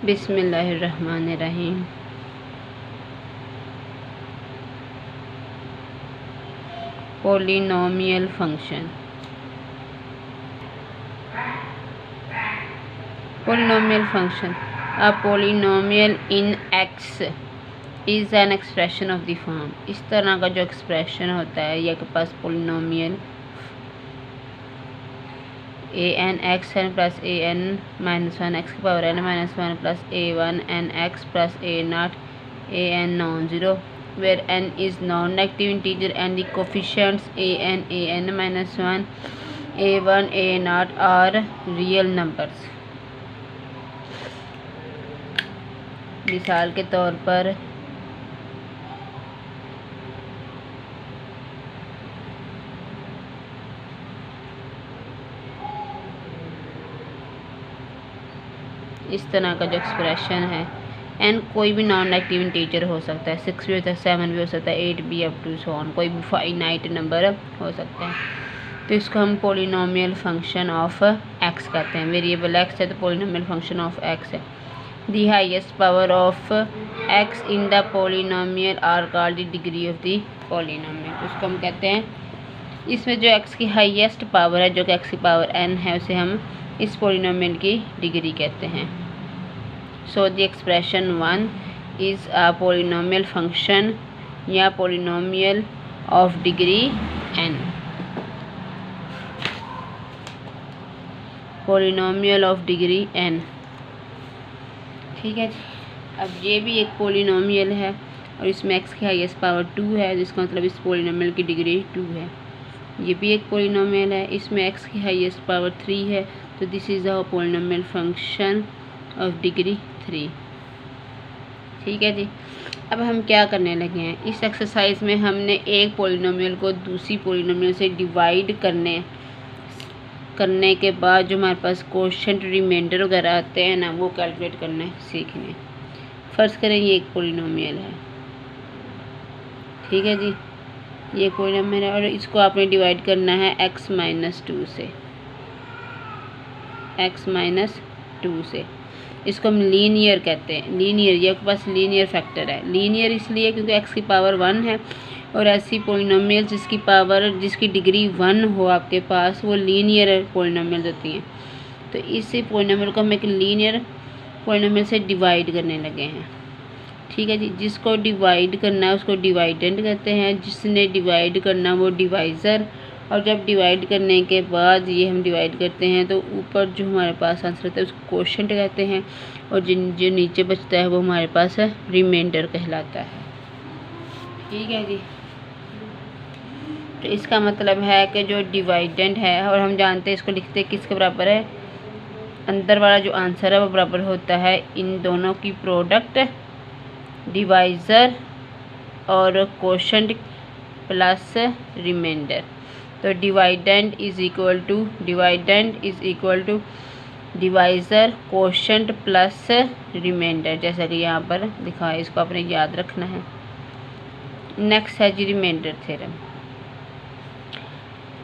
बिस्मिल्लाहिर्रहमानिर्रहीम। Polynomial function. Polynomial function, a polynomial in x is an expression of the form. इस तरह का जो एक्सप्रेशन होता है या के पास polynomial a n x n plus a n minus one x की power n minus one plus a one n x plus a naught a n non zero, where n is non negative integer and the coefficients a n minus one a one a not are real numbers. मिसाल के तौर पर इस तरह का जो expression है, N कोई भी नॉन नेगेटिव इंटीजर हो सकता है, 6 भी हो सकता है, 7 भी हो सकता है, 8 भी, अप टू सो ऑन, कोई भी फाइनाइट नंबर हो सकता है। तो इसको हम पोलिनोमियल फंक्शन ऑफ एक्स कहते हैं। वेरिएबल एक्स है तो पोलिनोमियल फंक्शन ऑफ एक्स है। The highest power of x in the polynomial are called the degree of the polynomial. तो उसको हम कहते हैं, इसमें जो एक्स की हाईएस्ट पावर है, जो कि एक्स की पावर एन है, उसे हम इस पोलिनोमियल की डिग्री कहते हैं। So the expression 1 is a polynomial function या polynomial of degree n. Polynomial of degree n, ठीक है। अब ये भी एक पोलिनोमियल है और इसमें एक्स की हाईएस्ट पावर 2 है, जिसका मतलब इस पोलिनोमियल की डिग्री 2 है। ये भी एक पोलिनोमियल है, इसमें एक्स की हाईएस्ट पावर 3 है, तो this is a polynomial function of degree 3, ठीक है जी। अब हम क्या करने लगे हैं, इस एक्सरसाइज में हमने एक पोलिनोमियल को दूसरी पोलिनोमियल से डिवाइड करने के बाद जो हमारे पास क्वोशिएंट रिमाइंडर वगैरह आते हैं ना, वो कैलकुलेट करने सीखने। फर्ज करें ये एक पोलिनोमियल है, ठीक है जी, ये पोलिनोमियल है और इसको आपने डिवाइड करना है x माइनस 2 से, x माइनस 2 से। इसको हम लीनियर कहते हैं। लीनियर, ये आपके पास लीनियर फैक्टर है। लीनियर इसलिए क्योंकि x की पावर 1 है और ऐसी पोलिनोमियल जिसकी डिग्री 1 हो आपके पास, वो लीनियर पोलिनोमियल होती हैं। तो इसी पोलिनोमियल को हम एक लीनियर पोलिनोमियल से डिवाइड करने लगे हैं, ठीक है जी। जिसको डिवाइड करना है उसको डिवाइडेंड कहते हैं, जिसने डिवाइड करना वो डिवाइज़र। और जब डिवाइड करने के बाद ये हम डिवाइड करते हैं तो ऊपर जो हमारे पास आंसर रहता है उसको क्वोशिएंट कहते हैं और जो नीचे बचता है वो हमारे पास रिमाइंडर कहलाता है, ठीक है जी। तो इसका मतलब है कि जो डिवाइडेंड है, और हम जानते हैं इसको लिखते किसके बराबर है, अंदर वाला जो आंसर है वो बराबर होता है इन दोनों की प्रोडक्ट, डिवाइज़र और क्वोशिएंट प्लस रिमाइंडर। तो dividend is equal to divisor quotient plus remainder, जैसा कि यहाँ पर लिखा है। इसको आपने याद रखना है। नेक्स्ट है जी रिमाइंडर थ्योरम।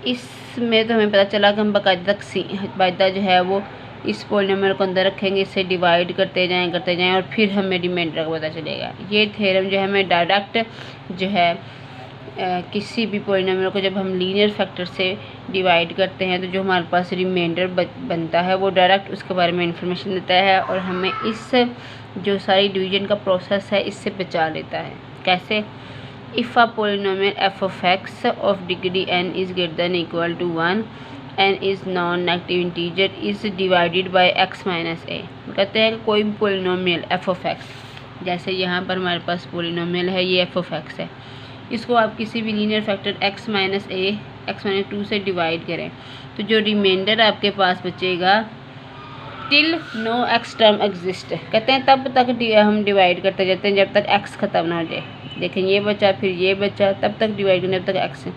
इसमें तो हमें पता चला कि हम बाकायदा जो है वो इस पोलिनोमियल को अंदर रखेंगे, इससे डिवाइड करते जाएं और फिर हमें रिमाइंडर का पता चलेगा। ये थ्योरम जो है हमें डायरेक्ट जो है किसी भी पोलिनोमियल को जब हम लीनियर फैक्टर से डिवाइड करते हैं तो जो हमारे पास रिमाइंडर बनता है वो डायरेक्ट उसके बारे में इंफॉर्मेशन देता है और हमें इस जो सारी डिवीजन का प्रोसेस है इससे बचा लेता है। कैसे? If a polynomial f of x of degree n is greater than equal to 1 n is non negative integer is divided by x minus a. कहते हैं कि कोई भी पोलिनोमियल एफ ऑफ एक्स, जैसे यहाँ पर हमारे पास पोलिनोमियल है ये एफ ऑफ एक्स है, इसको आप किसी भी लीनियर फैक्टर x माइनस 2 से डिवाइड करें तो जो रिमाइंडर आपके पास बचेगा till no x term exist, कहते हैं तब तक हम डिवाइड करते जाते हैं जब तक x ख़त्म ना हो जाए। देखें ये बचा, फिर ये बचा, तब तक डिवाइड करना जब तक x।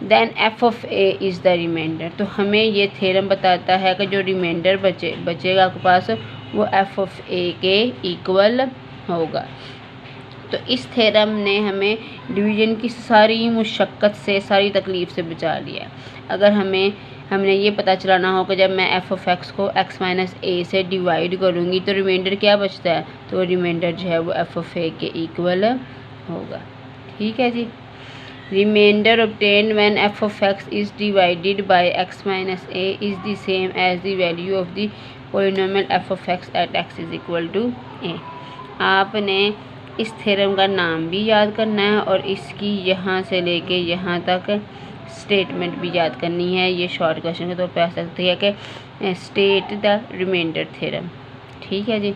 Then f of a is the remainder. तो हमें ये थ्योरम बताता है कि जो रिमाइंडर बचेगा आपके पास वो f ऑफ a के इक्वल होगा। तो इस थ्योरम ने हमें डिवीजन की सारी मुशक्क़त से, सारी तकलीफ़ से बचा लिया। अगर हमें हमने ये पता चलाना होगा जब मैं एफ ऑफ एक्स को एक्स माइनस ए से डिवाइड करूँगी तो रिमाइंडर क्या बचता है, तो रिमाइंडर जो है वो एफ ऑफ ए के इक्वल होगा। ठीक है जी। Remainder obtained when f of x is divided by x minus a is the same as the value of the polynomial f of x at x is equal to a। आपने इस theorem का नाम भी याद करना है और इसकी यहाँ से लेके यहाँ तक स्टेटमेंट भी याद करनी है। ये शॉर्ट क्वेश्चन के तौर पे आ सकती है कि स्टेट द रिमाइंडर थ्योरम। ठीक है जी।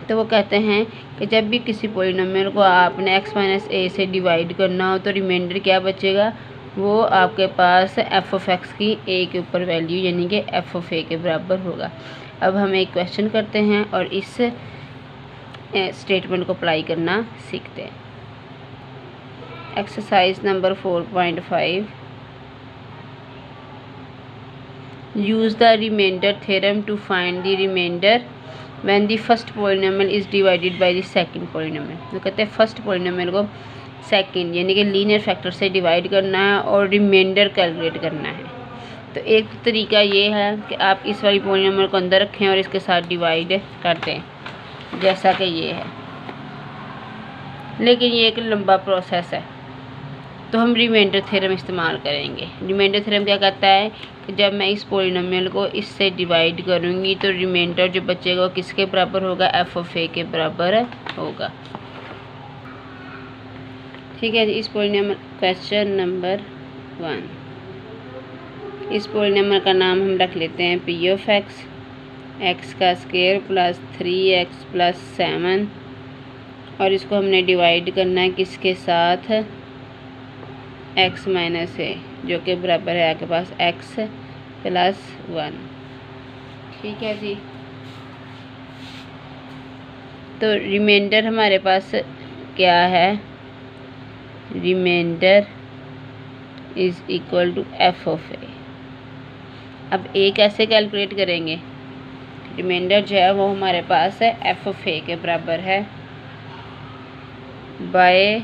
तो वो कहते हैं कि जब भी किसी पॉलिनोमियल को आपने x माइनस ए से डिवाइड करना हो तो रिमाइंडर क्या बचेगा, वो आपके पास एफ ऑफ एक्स की ए के ऊपर वैल्यू यानी कि एफ ऑफ ए के बराबर होगा। अब हम एक क्वेश्चन करते हैं और इस स्टेटमेंट को अप्लाई करना सीखते हैं। Exercise number 4.5, use the remainder theorem to find the remainder when the first polynomial is divided by the second polynomial। तो कहते हैं फर्स्ट पोलिनोमियल को सेकंड यानी कि लीनियर फैक्टर से डिवाइड करना है और रिमाइंडर कैलकुलेट करना है। तो एक तरीका ये है कि आप इस वाली पोलिनोमियल को अंदर रखें और इसके साथ डिवाइड कर दें जैसा कि ये है, लेकिन ये एक लंबा प्रोसेस है तो हम रिमाइंडर थ्योरम इस्तेमाल करेंगे। रिमाइंडर थ्योरम क्या कहता है कि जब मैं इस पॉलिनोमियल को इससे डिवाइड करूँगी तो रिमाइंडर जो बचेगा वो किसके बराबर होगा, एफ ऑफ ए के बराबर होगा। ठीक है जी। इस पॉलिनोमियल क्वेश्चन नंबर 1, इस पॉलिनोमियल का नाम हम रख लेते हैं पी ऑफ एक्स, एक्स का स्क्वायर प्लस 3x प्लस 7 और इसको हमने डिवाइड करना है किसके साथ, x माइनस ए जो कि बराबर है आपके पास x प्लस 1। ठीक है जी। तो रिमाइंडर हमारे पास क्या है, remainder is equal to f of a. अब ए कैसे कैलकुलेट करेंगे, रिमाइंडर जो है वो हमारे पास है एफ ऑफ ए के बराबर है by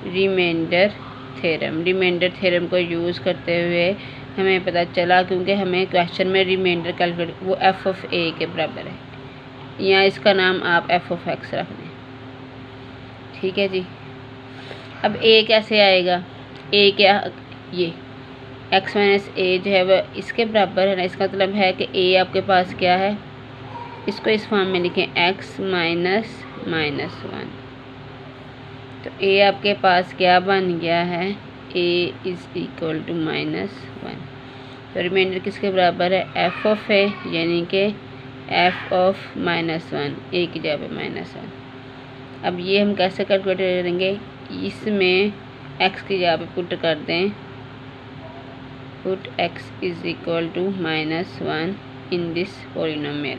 remainder theorem. Remainder theorem को यूज़ करते हुए हमें पता चला, क्योंकि हमें क्वेश्चन में रिमाइंडर कैलकुलेट वो एफ ऑफ ए के बराबर है, या इसका नाम आप एफ ऑफ एक्स रख दें। ठीक है जी। अब ए कैसे आएगा, ए क्या, ये एक्स माइनस ए जो है वह इसके बराबर है ना, इसका मतलब है कि ए आपके पास क्या है, इसको इस फॉर्म में लिखें एक्स माइनस माइनस 1। तो ए आपके पास क्या बन गया है, ए इज़ इक्वल टू -1। तो रिमाइंडर किसके बराबर है, एफ ऑफ ए यानी कि एफ ऑफ -1, ए की जगह पे -1। अब ये हम कैसे कैलकुलेट करेंगे, इसमें एक्स की जगह पे पुट कर दें, put x is equal to -1 in this polynomial.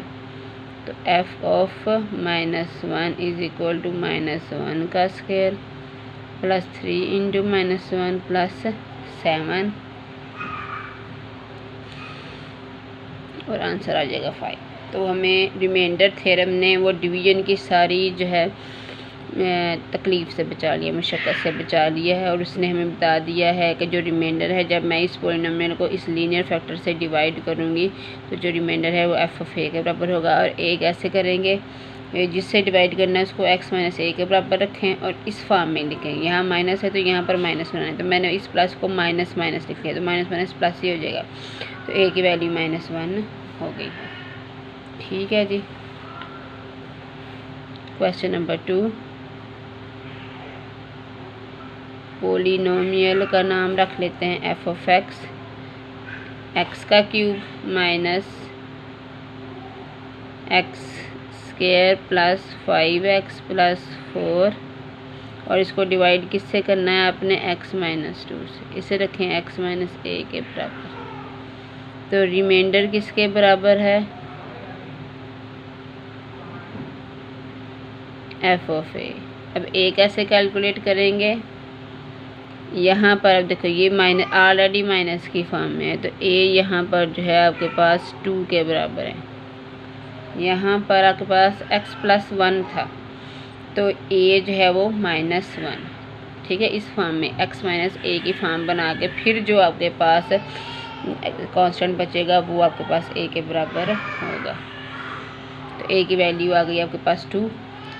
तो f of -1 is equal to -1 का स्क्वायर प्लस 3 इंटू -1 प्लस 7 और आंसर आ जाएगा 5। तो हमें रिमाइंडर थ्योरम ने वो डिवीजन की सारी जो है तकलीफ़ से बचा लिया, मशक्क़त से बचा लिया है, और उसने हमें बता दिया है कि जो रिमाइंडर है जब मैं इस पॉलिनोमियल को इस लीनियर फैक्टर से डिवाइड करूँगी तो जो रिमाइंडर है वो एफ ऑफ ए के बराबर होगा। और ए कैसे करेंगे, जिससे डिवाइड करना है उसको एक्स माइनस ए के बराबर रखें और इस फॉर्म में लिखें, यहाँ माइनस है तो यहाँ पर माइनस बनाना है, तो मैंने इस प्लस को माइनस माइनस लिख लिया, तो माइनस माइनस प्लस ही हो जाएगा। तो ए की वैल्यू -1 हो गई। ठीक है जी। क्वेश्चन नंबर 2, पोलिनोमियल का नाम रख लेते हैं एफ ऑफ एक्स, एक्स का cube minus x square plus 5x plus 4 और इसको डिवाइड किससे करना है आपने, x माइनस 2 से। इसे रखें x माइनस ए के बराबर। तो रिमाइंडर किसके बराबर है, एफ ऑफ ए। अब ए कैसे कैलकुलेट करेंगे, यहाँ पर अब देखो ये माइनस ऑलरेडी माइनस की फॉर्म में है, तो ए यहाँ पर जो है आपके पास 2 के बराबर है, यहाँ पर आपके पास x प्लस 1 था तो ए जो है वो -1। ठीक है, इस फॉर्म में x माइनस ए की फॉर्म बना के फिर जो आपके पास कांस्टेंट बचेगा वो आपके पास a के बराबर होगा। तो a की वैल्यू आ गई आपके पास 2।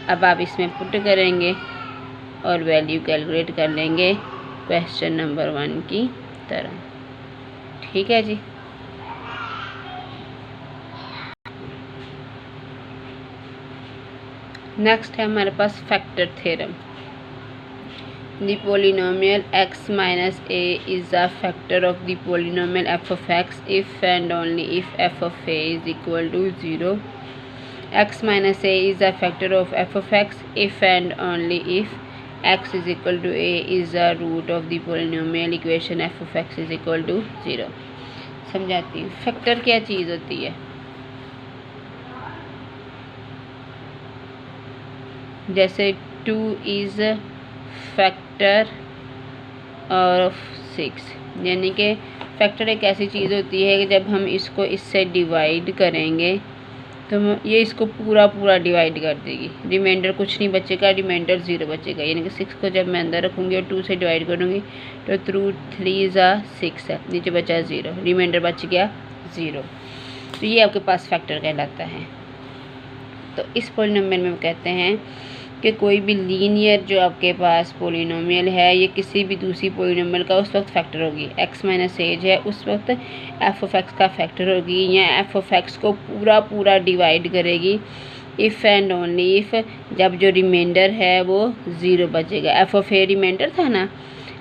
अब आप इसमें पुट करेंगे और वैल्यू कैलकुलेट कर लेंगे क्वेश्चन नंबर 1 की तरह। ठीक है जी। नेक्स्ट है हमारे पास factor theorem. The polynomial x minus a is a factor of the polynomial f of x if and only if f of a is equal to 0. X minus a is a factor of f of x if and only if x is equal to a is a root of the polynomial equation f of x is equal to 0. समझाती हूँ factor क्या चीज़ होती है। जैसे 2 is factor of 6, यानी कि factor एक ऐसी चीज़ होती है कि जब हम इसको इससे डिवाइड करेंगे तो ये इसको पूरा पूरा डिवाइड कर देगी, रिमाइंडर कुछ नहीं बचेगा, रिमाइंडर 0 बचेगा। यानी कि 6 को जब मैं अंदर रखूँगी और 2 से डिवाइड करूँगी तो 3 ज़ा 6 है, नीचे बचा 0, रिमाइंडर बच गया 0। तो ये आपके पास फैक्टर कहलाता है। तो इस पॉलिनोमियल में कहते हैं कि कोई भी लीनियर जो आपके पास पॉलिनोमियल है ये किसी भी दूसरी पॉलिनोमियल का उस वक्त फैक्टर होगी। x माइनस एज है उस वक्त f ऑफ x का फैक्टर होगी या f ऑफ x को पूरा पूरा डिवाइड करेगी इफ़ एंड ओनली इफ़ जब जो रिमाइंडर है वो 0 बचेगा। f ऑफ a रिमाइंडर था ना,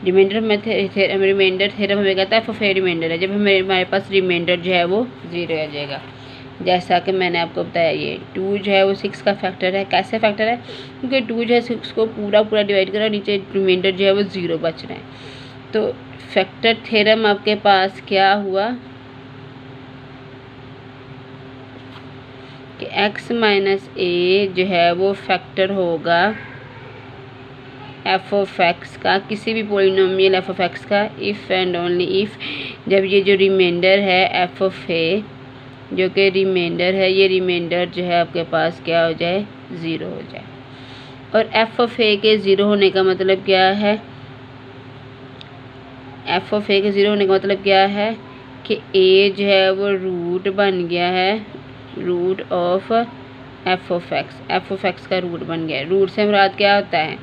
रिमाइंडर में रिमाइंडर थ्योरम हमें कहता है f ऑफ a रिमाइंडर है, जब हमारे पास रिमाइंडर जो है वो 0 आ जाएगा। जैसा कि मैंने आपको बताया ये 2 जो है वो 6 का फैक्टर है। कैसे फैक्टर है? क्योंकि 2 जो है 6 को पूरा पूरा डिवाइड करा, नीचे रिमाइंडर जो है वो 0 बच रहा है। तो फैक्टर थ्योरम आपके पास क्या हुआ कि x माइनस ए जो है वो फैक्टर होगा f ऑफ x का, किसी भी पॉलिनोमियल f ऑफ x का, इफ़ एंड ओनली इफ़ जब ये जो रिमाइंडर है f ऑफ a जो कि रिमाइंडर है, ये रिमाइंडर जो है आपके पास क्या हो जाए 0 हो जाए। और f ऑफ a के 0 होने का मतलब क्या है? f ऑफ a के 0 होने का मतलब क्या है कि a जो है वो रूट बन गया है, root of f of x का रूट बन गया है। रूट से मुराद क्या होता है?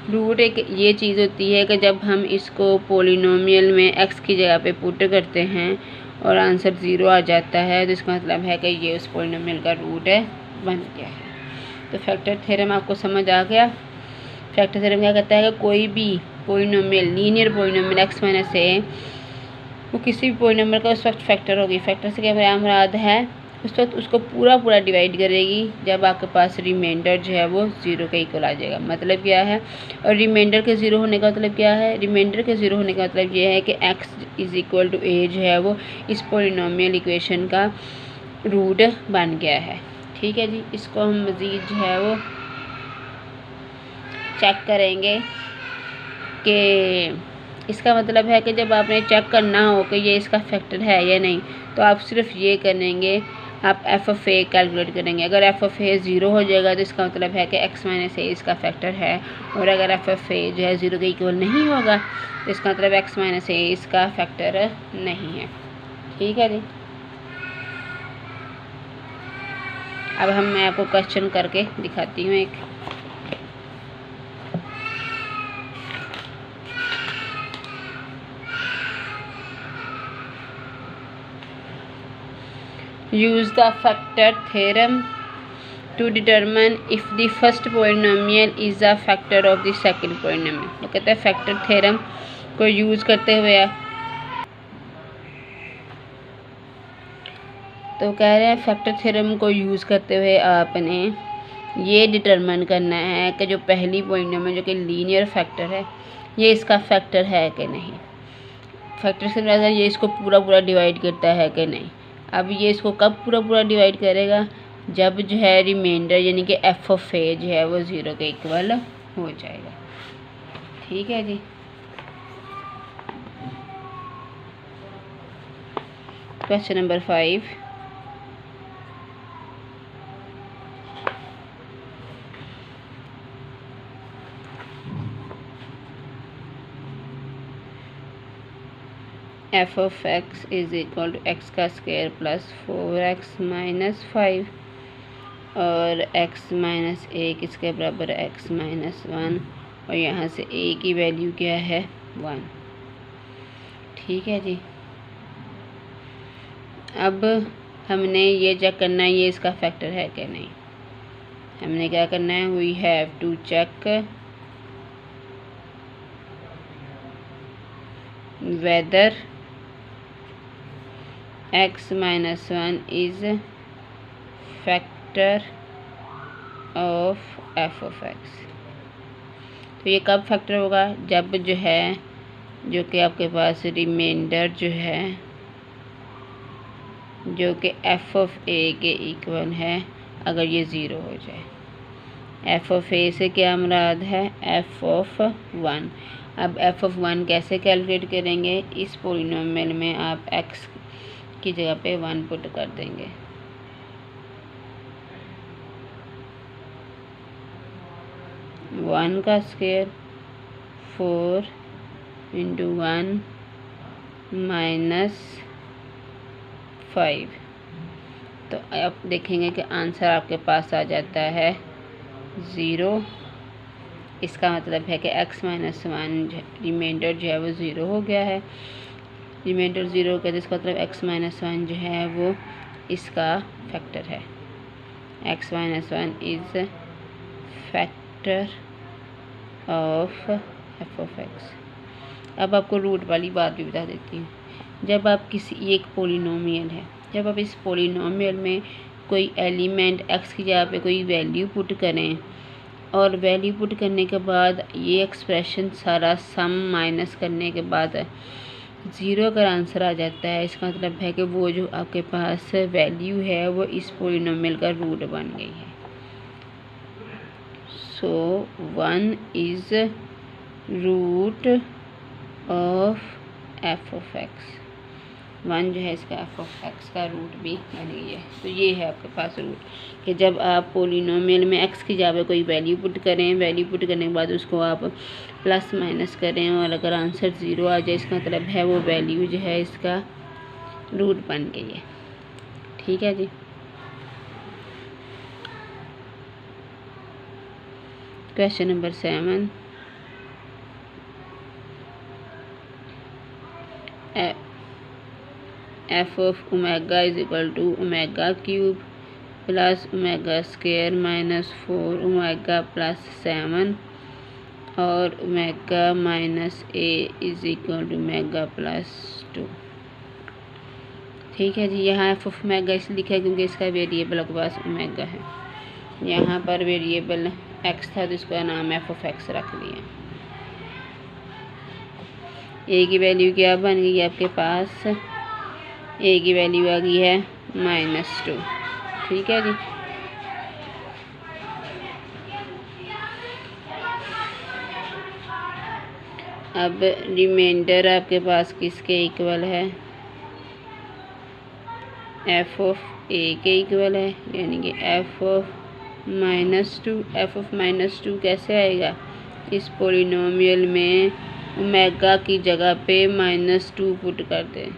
रूट एक ये चीज़ होती है कि जब हम इसको पॉलिनोमियल में x की जगह पे पुट करते हैं और आंसर 0 आ जाता है तो इसका मतलब है कि ये उस पॉलिनोमियल का रूट है बन गया है। तो फैक्टर थ्योरम आपको समझ आ गया। फैक्टर थ्योरम क्या कहता है कि कोई भी polynomial linear polynomial x minus a वो किसी भी पॉलिनोमियल का उस वक्त फैक्टर होगी। फैक्टर से क्या मुराद है? उस वक्त उसको पूरा पूरा डिवाइड करेगी जब आपके पास रिमाइंडर जो है वो 0 के इक्वल आ जाएगा। मतलब क्या है? और रिमाइंडर के 0 होने का मतलब क्या है? रिमाइंडर के 0 होने का मतलब ये है कि x is equal to a जो है वो इस पॉलिनोमियल इक्वेशन का रूट बन गया है। ठीक है जी। इसको हम मज़ीद जो है वो चेक करेंगे कि इसका मतलब है कि जब आपने चेक करना हो कि ये इसका फैक्टर है या नहीं तो आप सिर्फ ये करेंगे, आप f ऑफ a कैलकुलेट करेंगे। अगर f ऑफ a 0 हो जाएगा तो इसका मतलब है कि x माइनस a इसका फैक्टर है, और अगर f ऑफ a जो है 0 के इक्वल नहीं होगा तो इसका मतलब x माइनस a इसका फैक्टर नहीं है। ठीक है जी। अब मैं आपको क्वेश्चन करके दिखाती हूँ एक। Use the factor theorem to determine if the first polynomial is a factor of the second polynomial। तो कहते हैं फैक्टर थ्योरम को यूज़ करते हुए तो कह रहे हैं फैक्टर थ्योरम को यूज़ करते हुए आपने ये डिटरमाइन करना है कि जो पहली पॉलिनोमियल जो कि लीनियर फैक्टर है ये इसका फैक्टर है कि नहीं। फैक्टर से मतलब ये इसको पूरा पूरा डिवाइड करता है कि नहीं। अब ये इसको कब पूरा पूरा डिवाइड करेगा? जब जो है रिमाइंडर यानी कि f ऑफ a जो है वो 0 के इक्वल हो जाएगा। ठीक है जी। Question number 5। F of x is equal to x का स्क्वायर प्लस 4x माइनस 5 और x माइनस 1 इसके बराबर x माइनस 1 और यहाँ से a की वैल्यू क्या है 1। ठीक है जी। अब हमने ये चेक करना है ये इसका फैक्टर है कि नहीं। हमने क्या करना है, we have to check whether x minus 1 is factor of f of x. तो ये कब फैक्टर होगा, जब जो है जो कि आपके पास रिमाइंडर जो है जो कि एफ ऑफ ए के इक्वल है, अगर ये ज़ीरो हो जाए। एफ ऑफ ए से क्या मुराद है, एफ ऑफ 1। अब एफ ऑफ 1 कैसे कैलकुलेट करेंगे, इस पॉलिनोमियल में आप एक्स की जगह पे 1 पुट कर देंगे। वन का स्क्वायर 4 इंटू 1 माइनस 5। तो आप देखेंगे कि आंसर आपके पास आ जाता है 0। इसका मतलब है कि x माइनस 1 रिमाइंडर जो है वो 0 हो गया है। रिमाइंडर 0 हो गया तो इसका मतलब x माइनस 1 जो है वो इसका फैक्टर है। x minus 1 is factor of f of x. अब आपको रूट वाली बात भी बता देती हूँ। जब आप किसी एक पॉलिनोमियल है, जब आप इस पॉलिनोमियल में कोई एलिमेंट x की जगह पे कोई वैल्यू पुट करें और वैल्यू पुट करने के बाद ये एक्सप्रेशन सारा सम माइनस करने के बाद 0 अगर आंसर आ जाता है, इसका मतलब है कि वो जो आपके पास वैल्यू है वो इस पॉलिनोमियल का रूट बन गई है। So 1 is root of f of x. 1 जो है इसका एफ ऑफ एक्स का रूट भी बन गई है। तो ये है आपके पास रूट कि जब आप पॉलिनोमियल में एक्स की जगह कोई वैल्यू पुट करें, वैल्यू पुट करने के बाद उसको आप प्लस माइनस करें और अगर आंसर 0 आ जाए, इसका मतलब है वो वैल्यू जो है इसका रूट बन गई है। ठीक है जी। Question number 7, f of omega is equal to omega cube plus omega square minus 4 omega plus 7 और omega minus a is equal to omega plus 2। ठीक है जी। यहाँ एफ ऑफ ओमेगा इसलिए लिखा है क्योंकि इसका वेरिएबल आपके पास ओमेगा है। यहाँ पर वेरिएबल एक्स था तो इसका नाम एफ ऑफ एक्स रख दिया। ए की वैल्यू क्या बन गई आपके पास, ए की वैल्यू आ गई है -2। ठीक है जी। अब रिमाइंडर आपके पास किसके इक्वल है, एफ ऑफ ए के इक्वल है, यानी कि एफ ऑफ -2। एफ ऑफ -2 कैसे आएगा, इस पॉलिनोमियल में ओमेगा की जगह पे -2 पुट कर दें।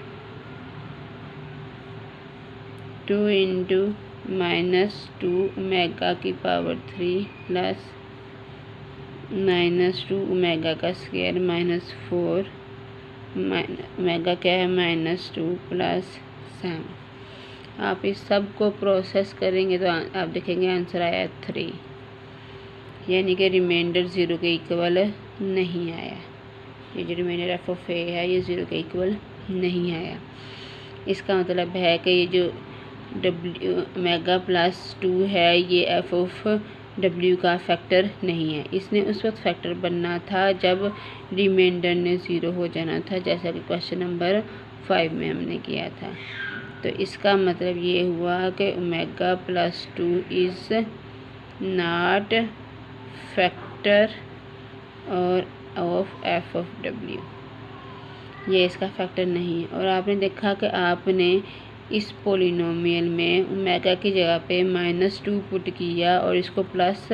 2 इंटू -2 ओमेगा की पावर 3 प्लस -2 ओमेगा का स्क्वायर -4 ओमेगा क्या है -2 प्लस 7। आप इस सब को प्रोसेस करेंगे तो आप देखेंगे आंसर आया 3, यानी कि रिमाइंडर 0 के इक्वल नहीं आया। ये जो रिमाइंडर एफ ऑफ ए है ये 0 के इक्वल नहीं आया। इसका मतलब है कि ये जो डब्ल्यू ओमेगा प्लस 2 है ये एफ ऑफ डब्ल्यू का फैक्टर नहीं है। इसने उस वक्त फैक्टर बनना था जब रिमाइंडर ने 0 हो जाना था, जैसा कि क्वेश्चन नंबर 5 में हमने किया था। तो इसका मतलब ये हुआ कि omega plus 2 is not factor और ऑफ एफ ऑफ डब्ल्यू, ये इसका फैक्टर नहीं है। और आपने देखा कि आपने इस पॉलिनोमियल में ओमेगा की जगह पे -2 पुट किया और इसको प्लस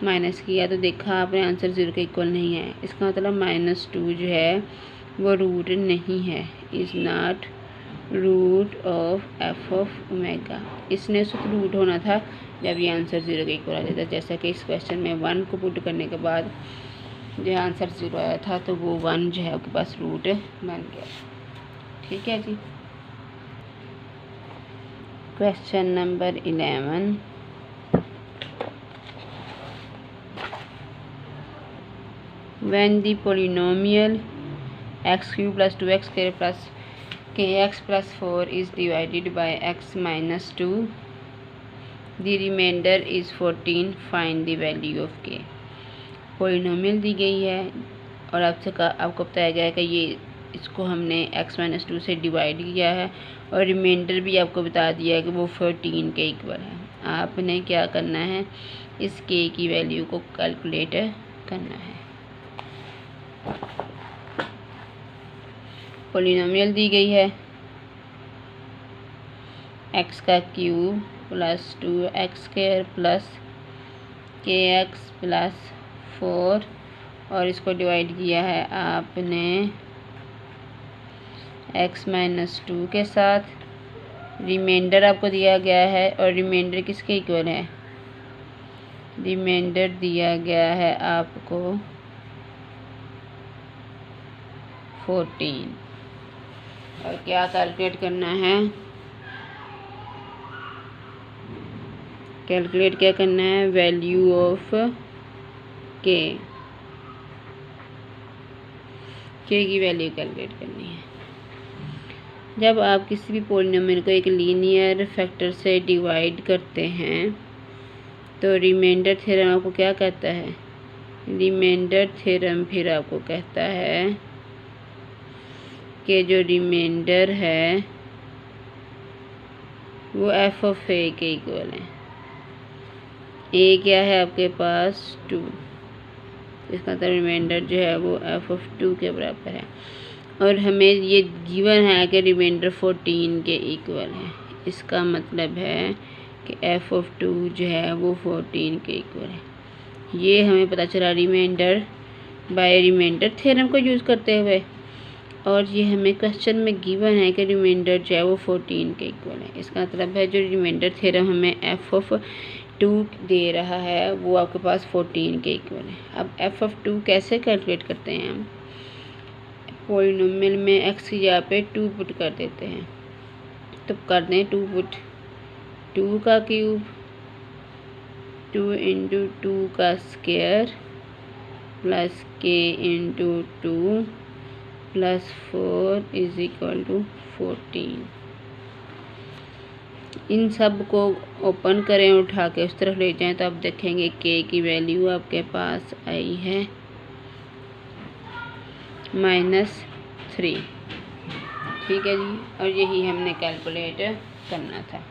माइनस किया तो देखा आपने आंसर 0 के इक्वल नहीं है। इसका मतलब -2 जो है वो रूट नहीं है, is not root of f of omega. इसने उसको रूट होना था जब ये आंसर 0 के इक्वल आ जाता, जैसा कि इस क्वेश्चन में 1 को पुट करने के बाद जो आंसर 0 आया था तो वो 1 जो है आपके पास रूट बन गया। ठीक है जी। Question number 11, when the polynomial x³ + 2x² + kx + 4 is divided by x - 2, the remainder is 14, find the value of k। Polynomial दी गई है और आपको बताया गया है कि ये इसको हमने x - 2 से डिवाइड किया है और रिमाइंडर भी आपको बता दिया है कि वो 14 के इक्वल है। आपने क्या करना है, इस k की वैल्यू को कैलकुलेट करना है। पोलिनोमियल दी गई है x³ + 2x² + kx + 4 और इसको डिवाइड किया है आपने x - 2 के साथ। रिमाइंडर आपको दिया गया है और रिमाइंडर किसके इक्वल है, रिमाइंडर दिया गया है आपको 14। और क्या कैलकुलेट करना है, कैलकुलेट क्या करना है, वैल्यू ऑफ के की वैल्यू कैलकुलेट करनी है। जब आप किसी भी पोलिनोमियल को एक लीनियर फैक्टर से डिवाइड करते हैं तो रिमाइंडर थ्योरम आपको क्या कहता है, रिमाइंडर थ्योरम फिर आपको कहता है कि जो रिमाइंडर है वो एफ ऑफ ए के इक्वल है। ए क्या है आपके पास 2, इसका मतलब रिमाइंडर जो है वो एफ ऑफ 2 के बराबर है और हमें ये गिवन है कि रिमाइंडर 14 के इक्वल है। इसका मतलब है कि एफ ऑफ 2 जो है वो 14 के इक्वल है। ये हमें पता चला रिमाइंडर बाय रिमाइंडर थ्योरम को यूज़ करते हुए, और ये हमें क्वेश्चन में गिवन है कि रिमाइंडर जो है वो 14 के इक्वल है। इसका मतलब है जो रिमाइंडर थ्योरम हमें एफ ऑफ 2 दे रहा है वो आपके पास 14 के इक्वल है। अब एफ ऑफ 2 कैसे कैलकुलेट करते हैं हम, पोलिनोमियल में x की जगह पे 2 पुट कर देते हैं, तो कर दें 2 पुट, 2 का क्यूब 2 × 2 का स्क्वायर प्लस k × 2 + 4 = 14। इन सब को ओपन करें, उठा के उस तरफ ले जाएं तो आप देखेंगे k की वैल्यू आपके पास आई है -3। ठीक है जी, और यही हमने कैलकुलेट करना था।